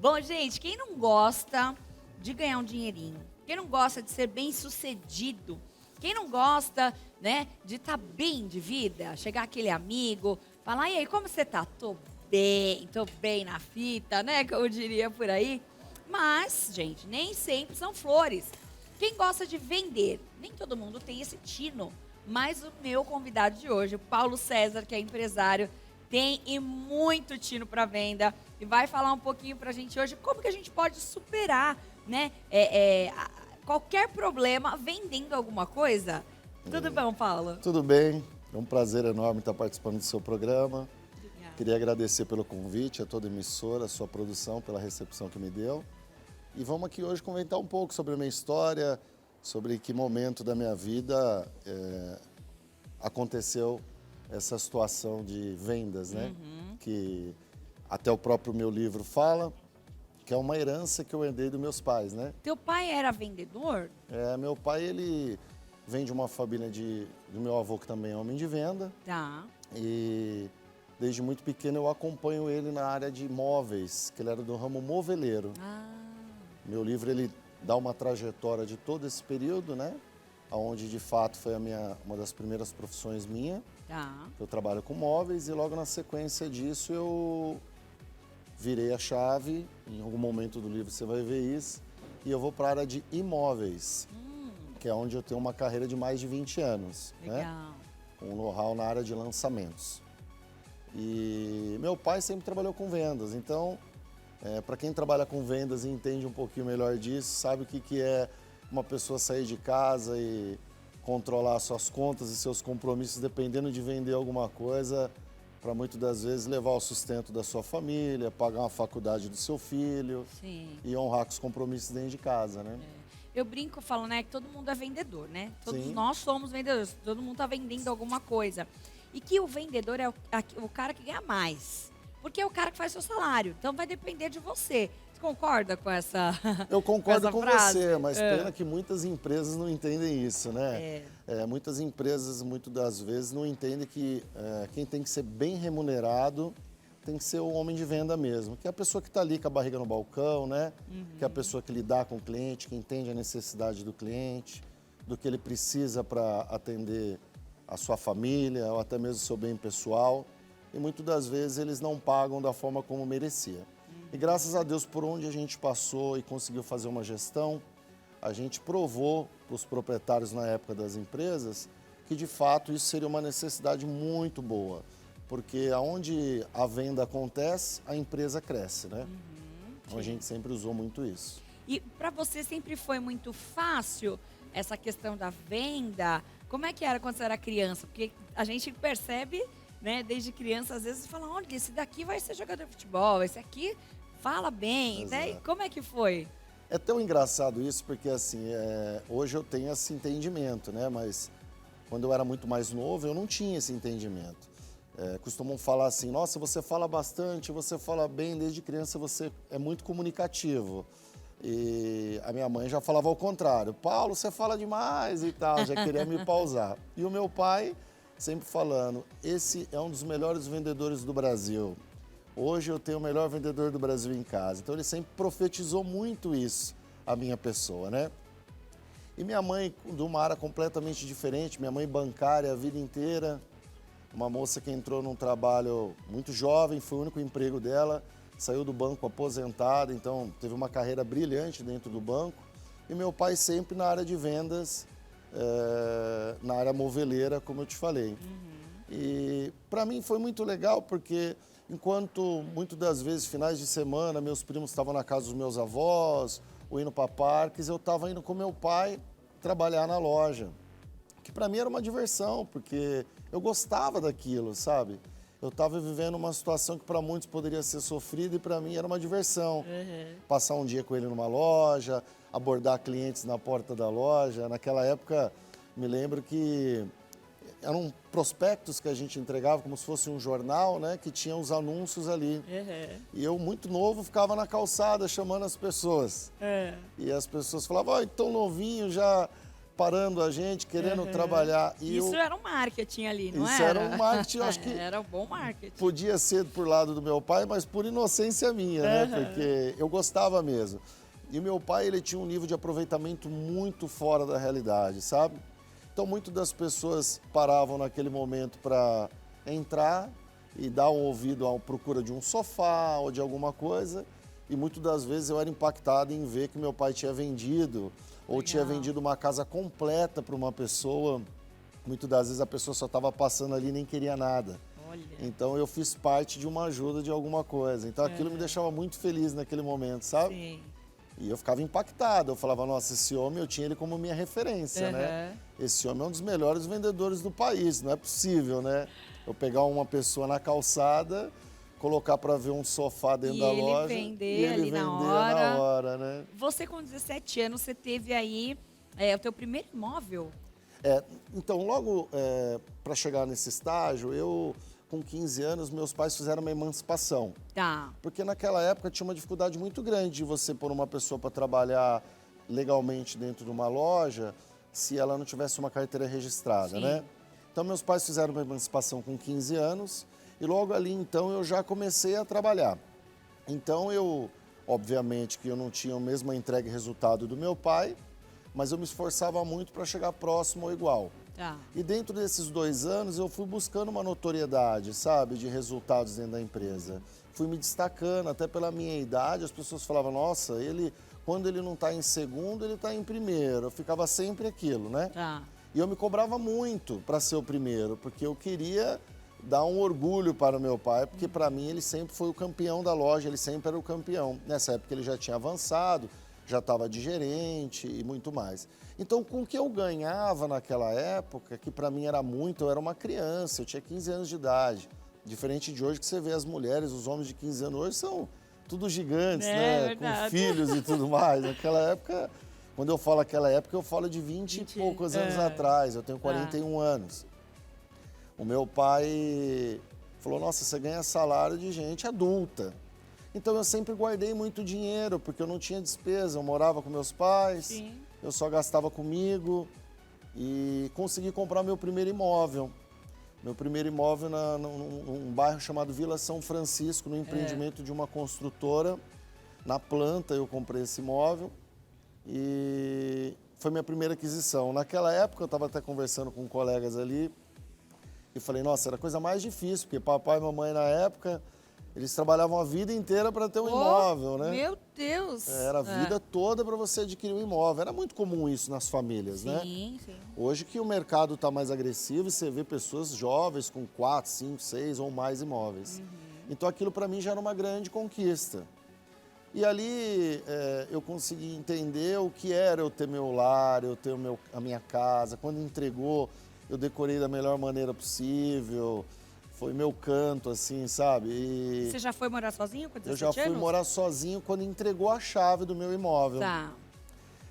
Bom, gente, quem não gosta de ganhar um dinheirinho? Quem não gosta de ser bem-sucedido? Quem não gosta, né, de estar bem de vida? Chegar aquele amigo, falar, e aí, como você tá? Tô bem na fita, né, como diria por aí. Mas, gente, nem sempre são flores. Quem gosta de vender? Nem todo mundo tem esse tino. Mas o meu convidado de hoje, o Paulo César, que é empresário, tem e muito tino para venda e vai falar um pouquinho para a gente hoje como que a gente pode superar, né, qualquer problema vendendo alguma coisa. Tudo bom, Paulo? Tudo bem, é um prazer enorme estar participando do seu programa. Obrigada. Queria agradecer pelo convite, a toda a emissora, a sua produção, pela recepção que me deu. E vamos aqui hoje comentar um pouco sobre a minha história, sobre que momento da minha vida aconteceu essa situação de vendas, né? Que até o próprio meu livro fala, que é uma herança que eu herdei dos meus pais, né? Teu pai era vendedor? Meu pai, ele vem de uma família do meu avô, que também é homem de venda. Tá. E desde muito pequeno eu acompanho ele na área de móveis, que ele era do ramo moveleiro. Ah, Meu livro, ele dá uma trajetória de todo esse período, né? Onde, de fato, foi uma das primeiras profissões minha. tá. Eu trabalho com móveis e logo na sequência disso eu virei a chave. Em algum momento do livro você vai ver isso. E eu vou para a área de imóveis, que é onde eu tenho uma carreira de mais de 20 anos. Né? Legal. Com know-how na área de lançamentos. E meu pai sempre trabalhou com vendas, então, para quem trabalha com vendas e entende um pouquinho melhor disso, sabe o que é uma pessoa sair de casa e controlar suas contas e seus compromissos dependendo de vender alguma coisa, para muitas das vezes levar o sustento da sua família, pagar uma faculdade do seu filho. Sim. E honrar com os compromissos dentro de casa, né? Eu brinco, falo, né, que todo mundo é vendedor, né? Todos Sim. nós somos vendedores, todo mundo tá vendendo alguma coisa. E que o vendedor é o cara que ganha mais. Porque é o cara que faz seu salário. Então vai depender de você. Você concorda com essa Eu concordo essa com frase? você, mas pena que muitas empresas não entendem isso, né? É. Muitas empresas, muitas das vezes, não entendem que quem tem que ser bem remunerado tem que ser o homem de venda mesmo, que é a pessoa que está ali com a barriga no balcão, né? Que é a pessoa que lidar com o cliente, que entende a necessidade do cliente, do que ele precisa para atender a sua família ou até mesmo o seu bem pessoal. E muitas das vezes eles não pagam da forma como merecia. E graças a Deus, por onde a gente passou e conseguiu fazer uma gestão, a gente provou para os proprietários na época das empresas que de fato isso seria uma necessidade muito boa. Porque aonde a venda acontece, a empresa cresce, né? Então a gente sempre usou muito isso. E para você sempre foi muito fácil essa questão da venda? Como é que era quando você era criança? Porque a gente percebe, né, desde criança, às vezes fala, olha, esse daqui vai ser jogador de futebol, esse aqui fala bem, né? E como é que foi? É tão engraçado isso porque assim, hoje eu tenho esse entendimento, né? Mas quando eu era muito mais novo, eu não tinha esse entendimento. Costumam falar assim, nossa, você fala bastante, você fala bem, desde criança você é muito comunicativo. E a minha mãe já falava ao contrário, Paulo, você fala demais e tal, já queria me pausar. E o meu pai sempre falando, esse é um dos melhores vendedores do Brasil. Hoje eu tenho o melhor vendedor do Brasil em casa. Então ele sempre profetizou muito isso, a minha pessoa, né? E minha mãe, de uma área completamente diferente, minha mãe bancária a vida inteira, uma moça que entrou num trabalho muito jovem, foi o único emprego dela, saiu do banco aposentada, então teve uma carreira brilhante dentro do banco. E meu pai sempre na área de vendas, na área moveleira, como eu te falei. E para mim foi muito legal porque enquanto muitas das vezes finais de semana meus primos estavam na casa dos meus avós ou indo para parques, eu estava indo com meu pai trabalhar na loja, que para mim era uma diversão, porque eu gostava daquilo, sabe? Eu estava vivendo uma situação que para muitos poderia ser sofrida e para mim era uma diversão. Passar um dia com ele numa loja, abordar clientes na porta da loja. Naquela época, me lembro que eram prospectos que a gente entregava como se fosse um jornal, né? Que tinha os anúncios ali. E eu, muito novo, ficava na calçada chamando as pessoas. E as pessoas falavam, tão novinho, já parando a gente, querendo trabalhar. E Isso era um marketing ali, não isso era um marketing, eu acho que Era um bom marketing. podia ser por lado do meu pai, mas por inocência minha, né? Porque eu gostava mesmo. E meu pai, ele tinha um nível de aproveitamento muito fora da realidade, sabe? Então, muitas das pessoas paravam naquele momento para entrar e dar um ouvido à procura de um sofá ou de alguma coisa. E muitas das vezes eu era impactado em ver que meu pai tinha vendido ou tinha vendido uma casa completa para uma pessoa. Muitas das vezes a pessoa só estava passando ali e nem queria nada. Olha. Então eu fiz parte de uma ajuda de alguma coisa. Então aquilo me deixava muito feliz naquele momento, sabe? Sim. E eu ficava impactado. Eu falava, nossa, esse homem, eu tinha ele como minha referência, né? Esse homem é um dos melhores vendedores do país. Não é possível, né? Eu pegar uma pessoa na calçada, colocar para ver um sofá dentro da loja e ele ali vender na hora, né? Você com 17 anos, você teve aí o teu primeiro imóvel? Então, logo para chegar nesse estágio, eu, com 15 anos, meus pais fizeram uma emancipação. Tá. Porque naquela época tinha uma dificuldade muito grande de você pôr uma pessoa para trabalhar legalmente dentro de uma loja se ela não tivesse uma carteira registrada, né? Então, meus pais fizeram uma emancipação com 15 anos e logo ali, então, eu já comecei a trabalhar. Então, obviamente que eu não tinha o mesmo entrega e resultado do meu pai, mas eu me esforçava muito para chegar próximo ou igual. Tá. E dentro desses 2 anos eu fui buscando uma notoriedade, sabe, de resultados dentro da empresa. Fui me destacando, até pela minha idade, as pessoas falavam, nossa, quando ele não está em segundo, ele está em primeiro. Eu ficava sempre aquilo, né? Tá. E eu me cobrava muito para ser o primeiro, porque eu queria dar um orgulho para o meu pai, porque para mim ele sempre foi o campeão da loja, ele sempre era o campeão. Nessa época ele já tinha avançado, já estava de gerente e muito mais. Então, com o que eu ganhava naquela época, que para mim era muito, eu era uma criança, eu tinha 15 anos de idade. Diferente de hoje, que você vê as mulheres, os homens de 15 anos hoje são tudo gigantes, né? Verdade. Com filhos e tudo mais. Naquela época, quando eu falo aquela época, eu falo de 20 e poucos anos atrás. Eu tenho 41 anos. O meu pai falou, nossa, você ganha salário de gente adulta. Então eu sempre guardei muito dinheiro, porque eu não tinha despesa, eu morava com meus pais, eu só gastava comigo e consegui comprar meu primeiro imóvel. Meu primeiro imóvel num bairro chamado Vila São Francisco, no empreendimento de uma construtora. Na planta eu comprei esse imóvel e foi minha primeira aquisição. Naquela época eu estava até conversando com colegas ali e falei, nossa, era a coisa mais difícil, porque papai e mamãe na época... Eles trabalhavam a vida inteira para ter um imóvel, né? Meu Deus! Era a vida toda para você adquirir um imóvel. Era muito comum isso nas famílias, né? Sim. Hoje que o mercado está mais agressivo, você vê pessoas jovens com 4, 5, 6 ou mais imóveis. Então aquilo para mim já era uma grande conquista. E ali eu consegui entender o que era eu ter meu lar, eu ter a minha casa. Quando entregou, eu decorei da melhor maneira possível. Foi meu canto, assim, sabe? E você já foi morar sozinho com 17 eu já fui anos? morar sozinho quando entregou a chave do meu imóvel. Tá.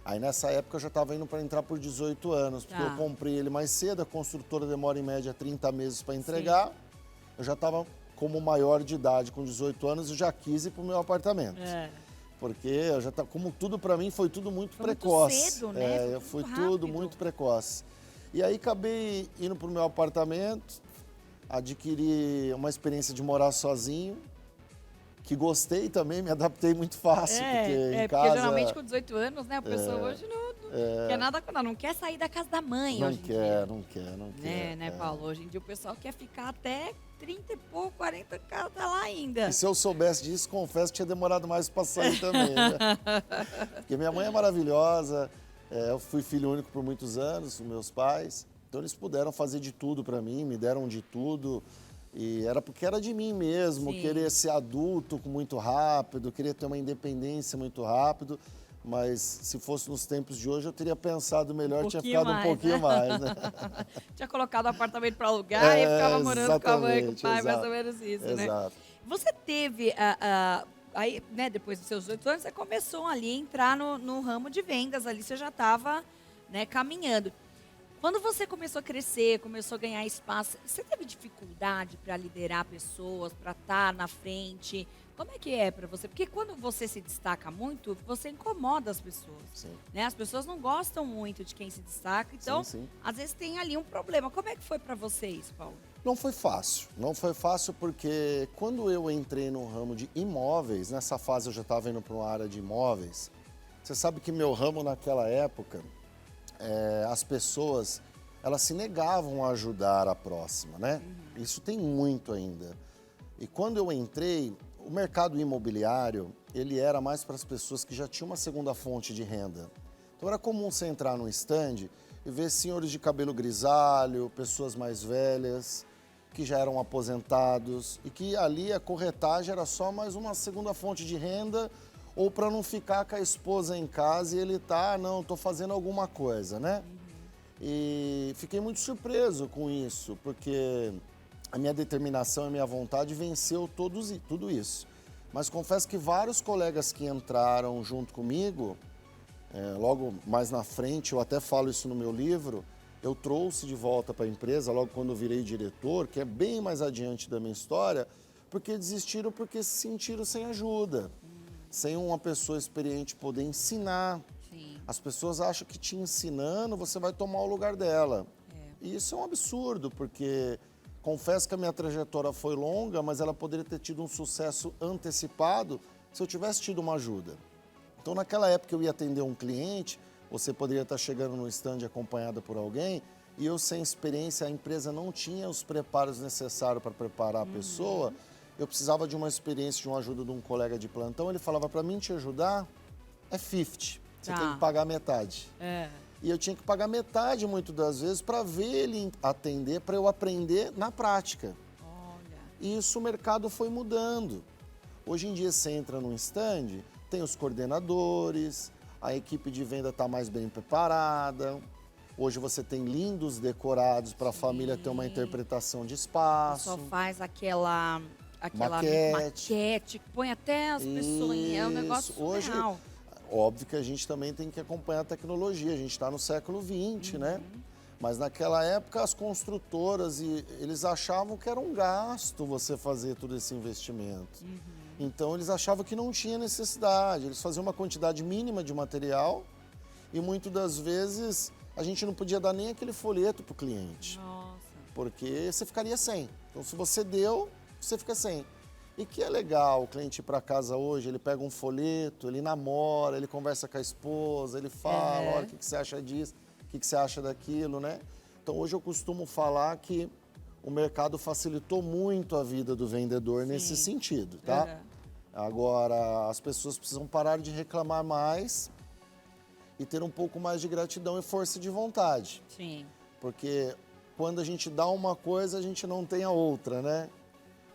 Aí nessa época eu já estava indo para entrar por 18 anos, porque eu comprei ele mais cedo, a construtora demora em média 30 meses para entregar. Eu já estava como maior de idade, com 18 anos, e já quis ir para o meu apartamento. Porque eu já como tudo para mim foi tudo muito precoce. Muito cedo, né? Foi tudo muito precoce. E aí acabei indo para o meu apartamento, adquiri uma experiência de morar sozinho, que gostei também, me adaptei muito fácil, porque em casa... Porque geralmente com 18 anos, né, a pessoa hoje não quer nada, não quer sair da casa da mãe hoje em dia. Não quer. Né, Paulo? Hoje em dia o pessoal quer ficar até 30 e pouco, 40, tá lá ainda. E se eu soubesse disso, confesso que tinha demorado mais para sair também, né? Porque minha mãe é maravilhosa, eu fui filho único por muitos anos, com meus pais. Então eles puderam fazer de tudo para mim, me deram de tudo. E era porque era de mim mesmo, querer ser adulto muito rápido, querer ter uma independência muito rápido. Mas se fosse nos tempos de hoje, eu teria pensado melhor, tinha ficado um pouquinho mais, né? Tinha colocado o apartamento para alugar e ficava morando com a mãe, com o pai, mais ou menos isso, né? Você teve, aí, né, depois dos seus 18 anos, você começou ali a entrar no ramo de vendas, ali você já estava, né, caminhando. Quando você começou a crescer, começou a ganhar espaço, você teve dificuldade para liderar pessoas, para estar na frente? Como é que é pra você? Porque quando você se destaca muito, você incomoda as pessoas. Sim. Né? As pessoas não gostam muito de quem se destaca, então, Sim, sim. às vezes tem ali um problema. Como é que foi pra vocês, Paulo? Não foi fácil. Não foi fácil porque quando eu entrei no ramo de imóveis, nessa fase eu já estava indo para uma área de imóveis, você sabe que meu ramo naquela época, as pessoas, elas se negavam a ajudar a próxima, né? Isso tem muito ainda. E quando eu entrei, o mercado imobiliário, ele era mais para as pessoas que já tinham uma segunda fonte de renda. Então era comum você entrar num stand e ver senhores de cabelo grisalho, pessoas mais velhas, que já eram aposentados e que ali a corretagem era só mais uma segunda fonte de renda ou para não ficar com a esposa em casa e ele não, estou fazendo alguma coisa, né? E fiquei muito surpreso com isso, porque a minha determinação e a minha vontade venceu tudo isso. Mas confesso que vários colegas que entraram junto comigo, logo mais na frente, eu até falo isso no meu livro, eu trouxe de volta para a empresa, logo quando eu virei diretor, que é bem mais adiante da minha história, porque desistiram porque se sentiram sem ajuda, sem uma pessoa experiente poder ensinar. Sim. As pessoas acham que te ensinando, você vai tomar o lugar dela. E isso é um absurdo, porque confesso que a minha trajetória foi longa, mas ela poderia ter tido um sucesso antecipado se eu tivesse tido uma ajuda. Então, naquela época, eu ia atender um cliente, você poderia estar chegando no stand acompanhada por alguém, e eu, sem experiência, a empresa não tinha os preparos necessários para preparar a pessoa, eu precisava de uma experiência, de uma ajuda de um colega de plantão, ele falava, para mim te ajudar, é 50, você tem que pagar metade. E eu tinha que pagar metade, muitas das vezes, para ver ele atender, para eu aprender na prática. Olha. E isso o mercado foi mudando. Hoje em dia, você entra num stand, tem os coordenadores, a equipe de venda está mais bem preparada. Hoje você tem lindos decorados para a família ter uma interpretação de espaço. Só faz aquela maquete, que põe até as pessoas. É um negócio hoje, surreal. óbvio que a gente também tem que acompanhar a tecnologia. A gente está no século XX, né? Mas naquela época as construtoras, eles achavam que era um gasto você fazer todo esse investimento. Então eles achavam que não tinha necessidade. Eles faziam uma quantidade mínima de material e muitas das vezes a gente não podia dar nem aquele folheto para o cliente. Nossa. Porque você ficaria sem. Então se você deu, você fica sem. E que é legal o cliente ir para casa hoje, ele pega um folheto, ele namora, ele conversa com a esposa, ele fala, olha, o que você acha disso, o que você acha daquilo, né? Então hoje eu costumo falar que o mercado facilitou muito a vida do vendedor nesse sentido, tá? Agora, as pessoas precisam parar de reclamar mais e ter um pouco mais de gratidão e força de vontade. Sim. Porque quando a gente dá uma coisa, a gente não tem a outra, né?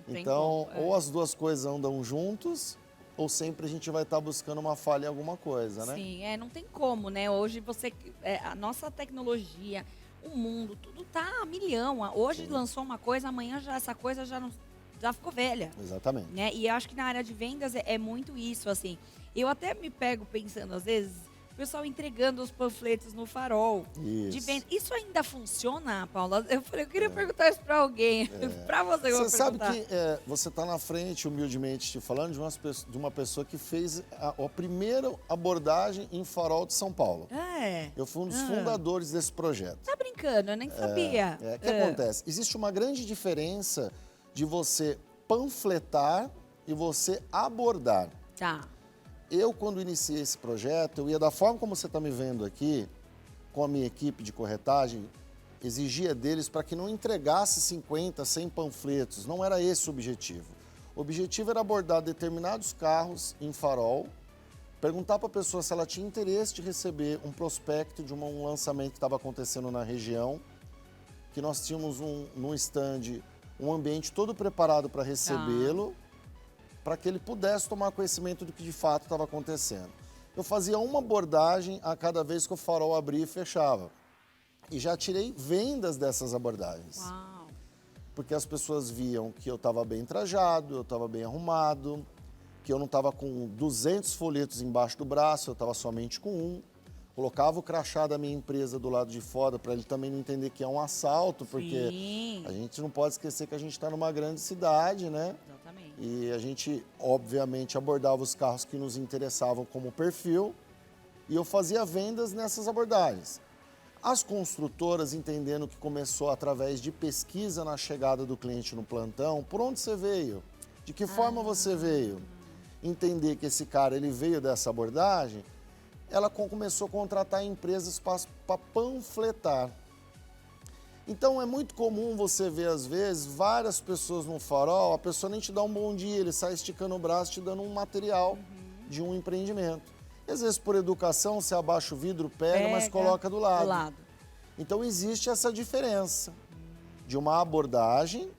Então, ou as duas coisas andam juntos, ou sempre a gente vai estar buscando uma falha em alguma coisa, né? Sim, não tem como, né? Hoje a nossa tecnologia, o mundo, tudo tá a milhão. Hoje lançou uma coisa, amanhã essa coisa já ficou velha. Exatamente. Né? E eu acho que na área de vendas é muito isso, assim. Eu até me pego pensando, às vezes, o pessoal entregando os panfletos no farol. De venda. Isso ainda funciona, Paula? Eu queria perguntar isso para alguém. Para você, eu vou sabe perguntar. que você está na frente, humildemente te falando, de uma pessoa que fez a primeira abordagem em farol de São Paulo. Eu fui um dos fundadores desse projeto. Tá brincando? Eu nem sabia. O que acontece? Existe uma grande diferença de você panfletar e você abordar. Tá. Eu, quando iniciei esse projeto, eu ia da forma como você está me vendo aqui, com a minha equipe de corretagem, exigia deles para que não entregasse 50, 100 panfletos. Não era esse o objetivo. O objetivo era abordar determinados carros em farol, perguntar para a pessoa se ela tinha interesse de receber um prospecto de um lançamento que estava acontecendo na região, que nós tínhamos num stand um ambiente todo preparado para recebê-lo, para que ele pudesse tomar conhecimento do que de fato estava acontecendo. Eu fazia uma abordagem a cada vez que o farol abria e fechava. E já tirei vendas dessas abordagens. Uau. Porque as pessoas viam que eu estava bem trajado, eu estava bem arrumado, que eu não estava com 200 folhetos embaixo do braço, eu estava somente com um. colocava o crachá da minha empresa do lado de fora para ele também não entender que é um assalto, porque Sim. a gente não pode esquecer que a gente está numa grande cidade, né? Exatamente. E a gente, obviamente, abordava os carros que nos interessavam como perfil e eu fazia vendas nessas abordagens. As construtoras, entendendo que começou através de pesquisa na chegada do cliente no plantão, por onde você veio? De que forma você veio? Entender que esse cara ele veio dessa abordagem, ela começou a contratar empresas para panfletar. Então é muito comum você ver, às vezes, várias pessoas no farol, a pessoa nem te dá um bom dia, ele sai esticando o braço te dando um material de um empreendimento. E, às vezes, por educação, você abaixa o vidro, pega, mas coloca do lado. Então existe essa diferença de uma abordagem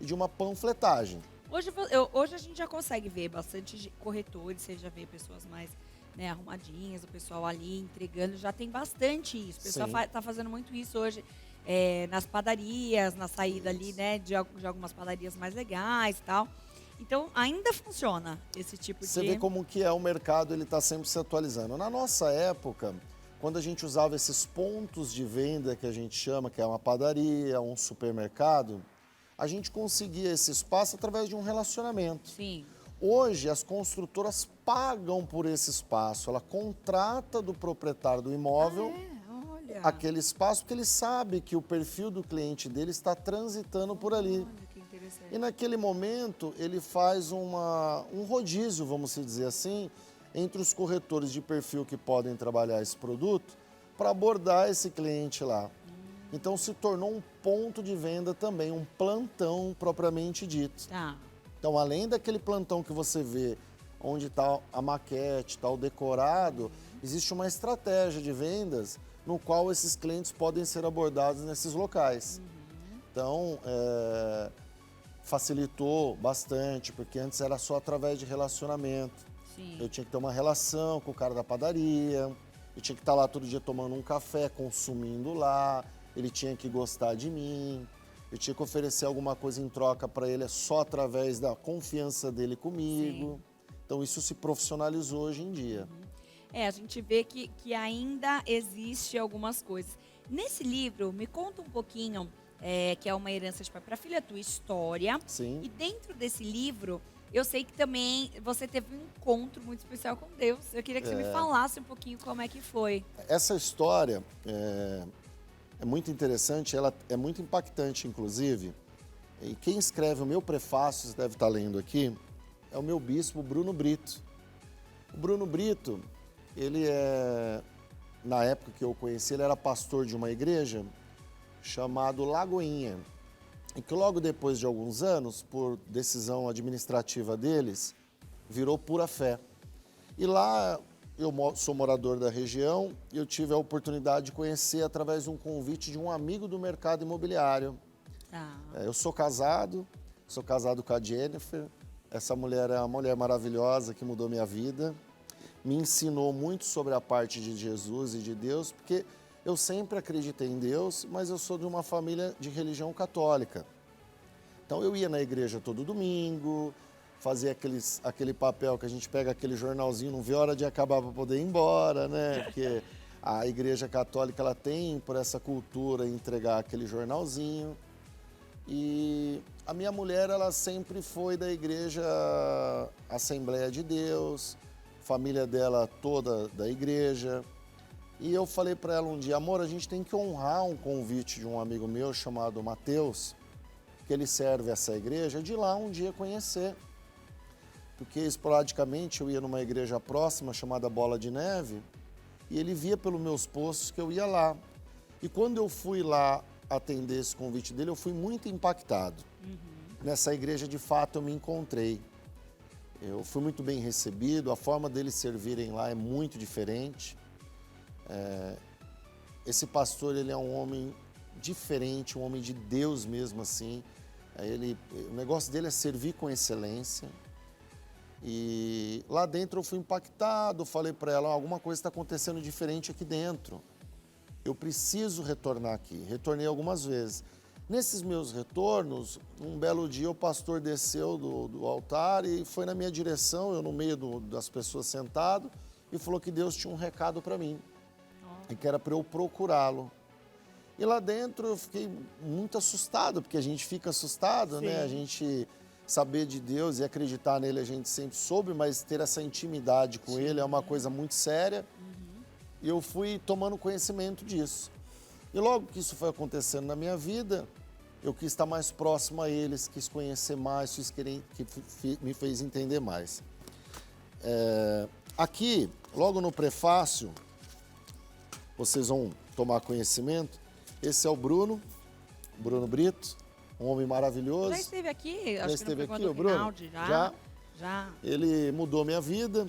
e de uma panfletagem. Hoje a gente já consegue ver bastante corretores, você já vê pessoas mais, né, arrumadinhas, o pessoal ali entregando, já tem bastante isso. O pessoal está fazendo muito isso hoje nas padarias, na saída ali, né, de algumas padarias mais legais e tal. Então, ainda funciona esse tipo Você de... vê como que é o mercado, ele está sempre se atualizando. Na nossa época, quando a gente usava esses pontos de venda que a gente chama, que é uma padaria, um supermercado, a gente conseguia esse espaço através de um relacionamento. Sim. Hoje, as construtoras pagam por esse espaço. Ela contrata do proprietário do imóvel Olha. aquele espaço, porque ele sabe que o perfil do cliente dele está transitando por ali. Olha, que interessante. E naquele momento, ele faz um rodízio, vamos dizer assim, entre os corretores de perfil que podem trabalhar esse produto para abordar esse cliente lá. Então, se tornou um ponto de venda também, um plantão propriamente dito. Tá. Então, além daquele plantão que você vê, onde está a maquete, está o decorado, existe uma estratégia de vendas no qual esses clientes podem ser abordados nesses locais. Então, facilitou bastante, porque antes era só através de relacionamento. Sim. Eu tinha que ter uma relação com o cara da padaria, eu tinha que estar lá todo dia tomando um café, consumindo lá, ele tinha que gostar de mim, eu tinha que oferecer alguma coisa em troca para ele só através da confiança dele comigo. Sim. Então isso se profissionalizou hoje em dia. A gente vê que ainda existe algumas coisas. Nesse livro, me conta um pouquinho, que é uma herança de pai para filha, a tua história. Sim. E dentro desse livro, eu sei que também você teve um encontro muito especial com Deus. Eu queria que você me falasse um pouquinho como é que foi. Essa história é muito interessante, ela é muito impactante, inclusive. E quem escreve o meu prefácio, você deve estar lendo aqui, é o meu bispo Bruno Brito. O Bruno Brito, ele na época que eu o conheci, ele era pastor de uma igreja chamada Lagoinha. E que logo depois de alguns anos, por decisão administrativa deles, virou Pura Fé. E lá, eu sou morador da região e eu tive a oportunidade de conhecer através de um convite de um amigo do mercado imobiliário. Eu sou casado com a Jennifer. Essa mulher é uma mulher maravilhosa que mudou minha vida. Me ensinou muito sobre a parte de Jesus e de Deus, porque eu sempre acreditei em Deus, mas eu sou de uma família de religião católica. Então eu ia na igreja todo domingo, fazia aquele papel que a gente pega aquele jornalzinho, não vê hora de acabar para poder ir embora, né? Porque a igreja católica ela tem por essa cultura entregar aquele jornalzinho. E a minha mulher, ela sempre foi da igreja Assembleia de Deus, família dela toda da igreja. E eu falei para ela um dia, amor, a gente tem que honrar um convite de um amigo meu chamado Mateus, que ele serve essa igreja, de lá um dia conhecer. Porque esporadicamente eu ia numa igreja próxima chamada Bola de Neve e ele via pelos meus posts que eu ia lá. E quando eu fui lá atender esse convite dele, eu fui muito impactado. Nessa igreja, de fato, eu me encontrei. Eu fui muito bem recebido, a forma deles servirem lá é muito diferente. Esse pastor, ele é um homem diferente, um homem de Deus mesmo assim. O negócio dele é servir com excelência. E lá dentro eu fui impactado, falei para ela, alguma coisa está acontecendo diferente aqui dentro. Eu preciso retornar aqui. Retornei algumas vezes. Nesses meus retornos, um belo dia o pastor desceu do altar e foi na minha direção, eu no meio das pessoas sentado, e falou que Deus tinha um recado para mim. e que era para eu procurá-lo. E lá dentro eu fiquei muito assustado, porque a gente fica assustado, Sim. né? A gente saber de Deus e acreditar nele a gente sempre soube, mas ter essa intimidade com ele é uma coisa muito séria. E eu fui tomando conhecimento disso. E logo que isso foi acontecendo na minha vida, eu quis estar mais próximo a eles, quis conhecer mais, me fez entender mais. Aqui, logo no prefácio, vocês vão tomar conhecimento. Esse é o Bruno Brito, um homem maravilhoso. Já esteve aqui? Já Acho esteve que aqui, no o Bruno? Rinaldi, já. Ele mudou minha vida.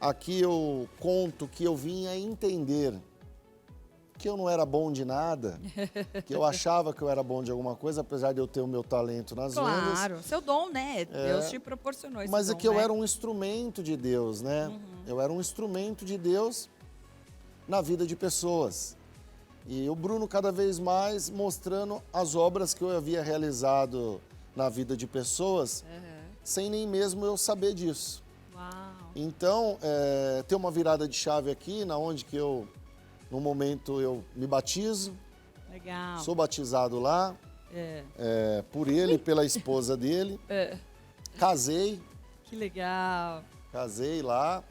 Aqui eu conto que eu vim a entender que eu não era bom de nada, que eu achava que eu era bom de alguma coisa, apesar de eu ter o meu talento nas vendas. Claro, seu dom, né? Deus te proporcionou esse Mas dom, é que eu né? era um instrumento de Deus, né? Eu era um instrumento de Deus na vida de pessoas. E o Bruno cada vez mais mostrando as obras que eu havia realizado na vida de pessoas, sem nem mesmo eu saber disso. Uau. Então, tem uma virada de chave aqui, na onde que eu, no momento, eu me batizo. Legal. Sou batizado lá, por ele e pela esposa dele. Casei. Que legal. Casei lá,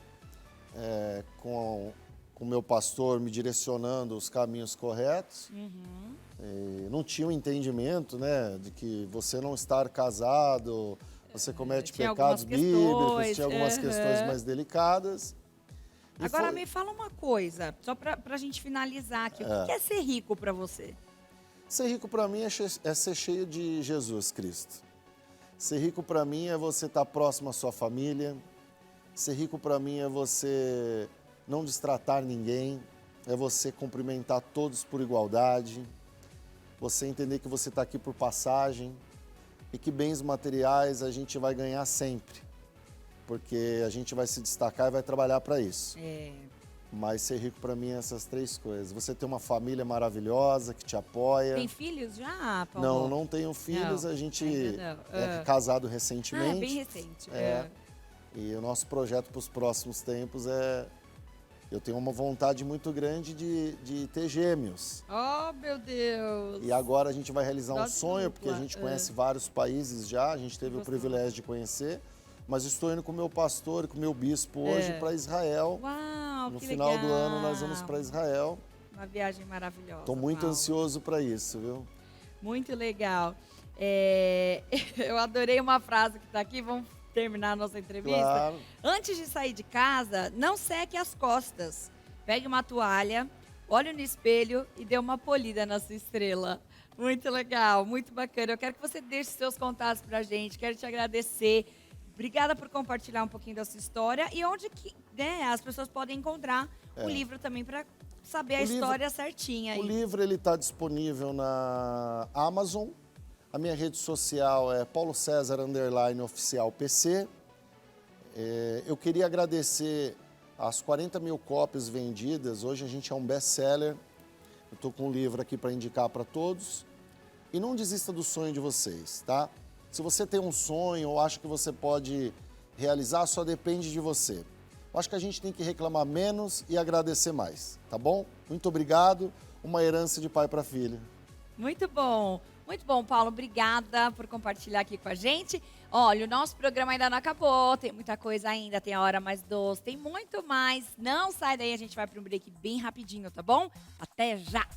com o meu pastor me direcionando os caminhos corretos. Não tinha um entendimento, né, de que você não estar casado, você comete tinha pecados algumas bíblicos, questões, tinha algumas questões mais delicadas. E Agora me fala uma coisa, só pra gente finalizar aqui. O que é ser rico pra você? Ser rico para mim é ser cheio de Jesus Cristo. Ser rico para mim é você estar próximo à sua família. Ser rico para mim é você não destratar ninguém, é você cumprimentar todos por igualdade, você entender que você está aqui por passagem e que bens materiais a gente vai ganhar sempre, porque a gente vai se destacar e vai trabalhar para isso. Mas ser rico para mim é essas três coisas. Você ter uma família maravilhosa que te apoia. Tem filhos já, Paulo? Não, não tenho filhos, Não, a gente ainda não. é casado recentemente. Bem recente. E o nosso projeto para os próximos tempos eu tenho uma vontade muito grande de ter gêmeos. Oh, meu Deus! E agora a gente vai realizar um Dose sonho, dupla, porque a gente conhece vários países já, a gente teve o privilégio de conhecer. Mas estou indo com o meu pastor e com o meu bispo hoje para Israel. Uau, No que final do legal. ano nós vamos para Israel. Uma viagem maravilhosa. Estou muito Paulo. ansioso para isso, viu? Muito legal. Eu adorei uma frase que está aqui, vamos terminar a nossa entrevista. Claro. Antes de sair de casa, não seque as costas. Pegue uma toalha, olhe no espelho e dê uma polida na sua estrela. Muito legal, muito bacana. Eu quero que você deixe seus contatos pra gente. Quero te agradecer. Obrigada por compartilhar um pouquinho da sua história e onde que, né, as pessoas podem encontrar o livro também para saber a história certinha. O aí. livro está disponível na Amazon. A minha rede social é Paulo César _oficial PC. Eu queria agradecer as 40 mil cópias vendidas. Hoje a gente é um best-seller. Eu estou com um livro aqui para indicar para todos. E não desista do sonho de vocês, tá? Se você tem um sonho ou acha que você pode realizar, só depende de você. Eu acho que a gente tem que reclamar menos e agradecer mais, tá bom? Muito obrigado. Uma herança de pai para filho. Muito bom, Paulo. Obrigada por compartilhar aqui com a gente. Olha, o nosso programa ainda não acabou, tem muita coisa ainda, tem a Hora Mais Doce, tem muito mais. Não sai daí, a gente vai para um break bem rapidinho, tá bom? Até já!